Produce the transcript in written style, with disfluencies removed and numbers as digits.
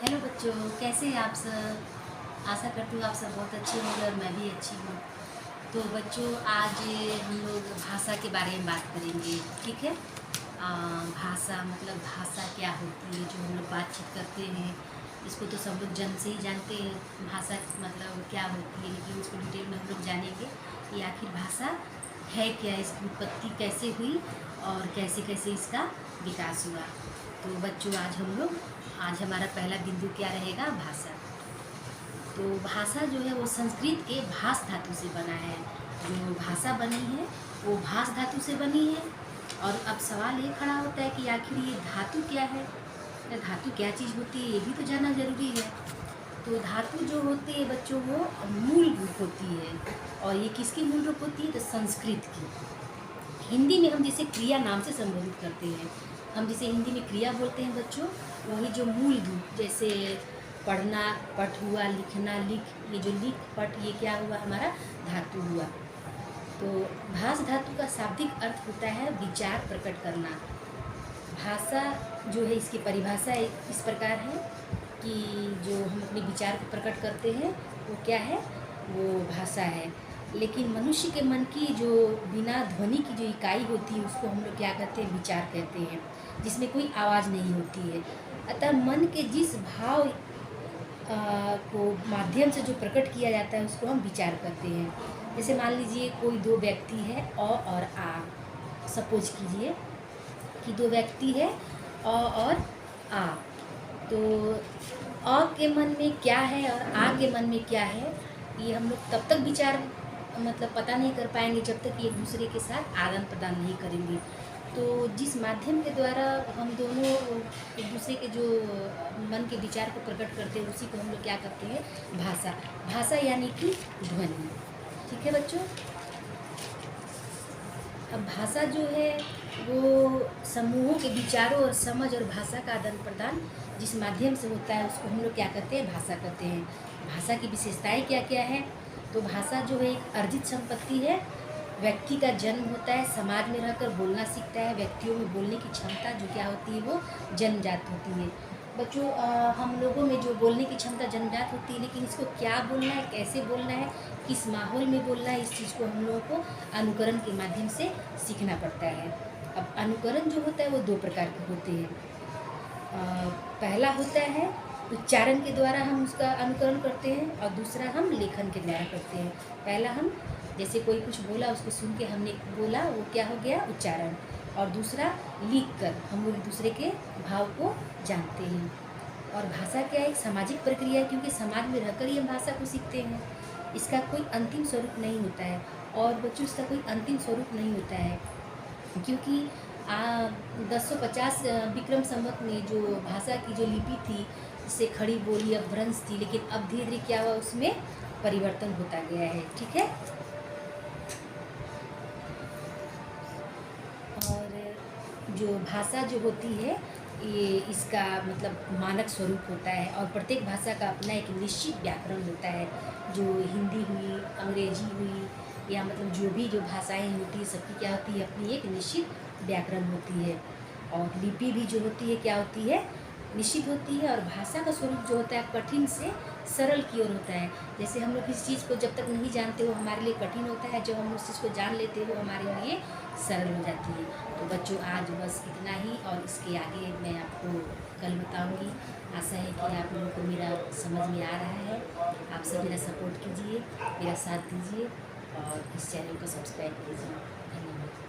Hello बच्चों, कैसे हैं आप सब। आशा करती हूँ आप सब बहुत अच्छे होंगे और मैं भी अच्छी हूँ। तो बच्चों, आज हम लोग भाषा के बारे में बात करेंगे, ठीक है। भाषा मतलब भाषा क्या होती है, जो हम लोग बातचीत करते हैं। इसको तो सब लोग जन्म से ही जानते हैं भाषा मतलब क्या होती है, लेकिन इसको डिटेल में हम लोग जानेंगे कि आखिर भाषा है क्या, इसकी उत्पत्ति कैसे हुई और कैसे कैसे इसका विकास हुआ। तो बच्चों, आज हमारा पहला बिंदु क्या रहेगा, भाषा। तो भाषा जो है वो संस्कृत के भाष धातु से बना है। जो भाषा बनी है वो भाष धातु से बनी है। और अब सवाल ये खड़ा होता है कि आखिर ये धातु क्या है, या धातु क्या चीज़ होती है, ये भी तो जानना जरूरी है। तो धातु जो होती है बच्चों, वो मूल रूप होती है। और ये किसकी मूल रूप होती है, तो संस्कृत की। हिंदी में हम जिसे क्रिया नाम से संबोधित करते हैं, हम जिसे हिंदी में क्रिया बोलते हैं बच्चों, वही जो मूल रूप, जैसे पढ़ना पठ हुआ, लिखना लिख, ये जो लिख पठ, ये क्या हुआ, हमारा धातु हुआ। तो भाष धातु का शाब्दिक अर्थ होता है विचार प्रकट करना। भाषा जो है, इसकी परिभाषा इस प्रकार है कि जो हम अपने विचार को प्रकट करते हैं वो क्या है, वो भाषा है। लेकिन मनुष्य के मन की जो बिना ध्वनि की जो इकाई होती है उसको हम लोग क्या कहते हैं, विचार कहते हैं, जिसमें कोई आवाज़ नहीं होती है। अतः मन के जिस भाव को माध्यम से जो प्रकट किया जाता है उसको हम विचार करते हैं। जैसे मान लीजिए कोई दो व्यक्ति है अ और आ, सपोज कीजिए कि दो व्यक्ति है अ और आ। तो अ के मन में क्या है और आ के मन में क्या है, ये हम लोग तब तक विचार मतलब पता नहीं कर पाएंगे जब तक ये एक दूसरे के साथ आदान प्रदान नहीं करेंगे। तो जिस माध्यम के द्वारा हम दोनों एक दूसरे के जो मन के विचार को प्रकट करते हैं उसी को हम लोग क्या करते हैं, भाषा। भाषा यानी कि ध्वनि, ठीक है बच्चों। अब भाषा जो है वो समूहों के विचारों और समझ और भाषा का आदान प्रदान जिस माध्यम से होता है उसको हम लोग क्या कहते हैं, भाषा कहते हैं। भाषा की विशेषताएं क्या क्या है, तो भाषा जो है एक अर्जित संपत्ति है। व्यक्ति का जन्म होता है, समाज में रहकर बोलना सीखता है। व्यक्तियों में बोलने की क्षमता जो क्या होती है, वो जन्मजात होती है। बच्चों, हम लोगों में जो बोलने की क्षमता जन्मजात होती है, लेकिन इसको क्या बोलना है, कैसे बोलना है, किस माहौल में बोलना है, इस चीज़ को हम लोगों को अनुकरण के माध्यम से सीखना पड़ता है। अब अनुकरण जो होता है वो दो प्रकार के होते हैं। पहला होता है उच्चारण के द्वारा हम उसका अनुकरण करते हैं, और दूसरा हम लेखन के द्वारा करते हैं। पहला हम जैसे कोई कुछ बोला उसको सुन के हमने बोला, वो क्या हो गया, उच्चारण। और दूसरा लिख कर हम लोग एक दूसरे के भाव को जानते हैं। और भाषा क्या है, एक सामाजिक प्रक्रिया है, क्योंकि समाज में रहकर ही हम भाषा को सीखते हैं। इसका कोई अंतिम स्वरूप नहीं होता है। और बच्चों, इसका कोई अंतिम स्वरूप नहीं होता है, क्योंकि 1050 विक्रम संवत में जो भाषा की जो लिपि थी, इससे खड़ी बोली अपभ्रंश थी, लेकिन अब धीरे धीरे क्या हुआ, उसमें परिवर्तन होता गया है, ठीक है। और जो भाषा जो होती है ये इसका मतलब मानक स्वरूप होता है, और प्रत्येक भाषा का अपना एक निश्चित व्याकरण होता है। जो हिंदी हुई, अंग्रेजी हुई, या मतलब जो भी जो भाषाएं होती है सबकी क्या होती है, अपनी एक निश्चित व्याकरण होती है। और लिपि भी जो होती है क्या होती है, निश्चित होती है। और भाषा का स्वरूप जो होता है कठिन से सरल की ओर होता है। जैसे हम लोग किसी चीज़ को जब तक नहीं जानते वो हमारे लिए कठिन होता है, जब हम उस चीज़ को जान लेते हैं वो हमारे लिए सरल हो जाती है। तो बच्चों, आज बस इतना ही, और इसके आगे मैं आपको कल बताऊंगी। आशा है कि आप लोगों को मेरा समझ में आ रहा है। आप सब मेरा सपोर्ट कीजिए, मेरा साथ दीजिए, और इस चैनल को सब्सक्राइब कीजिए। धन्यवाद।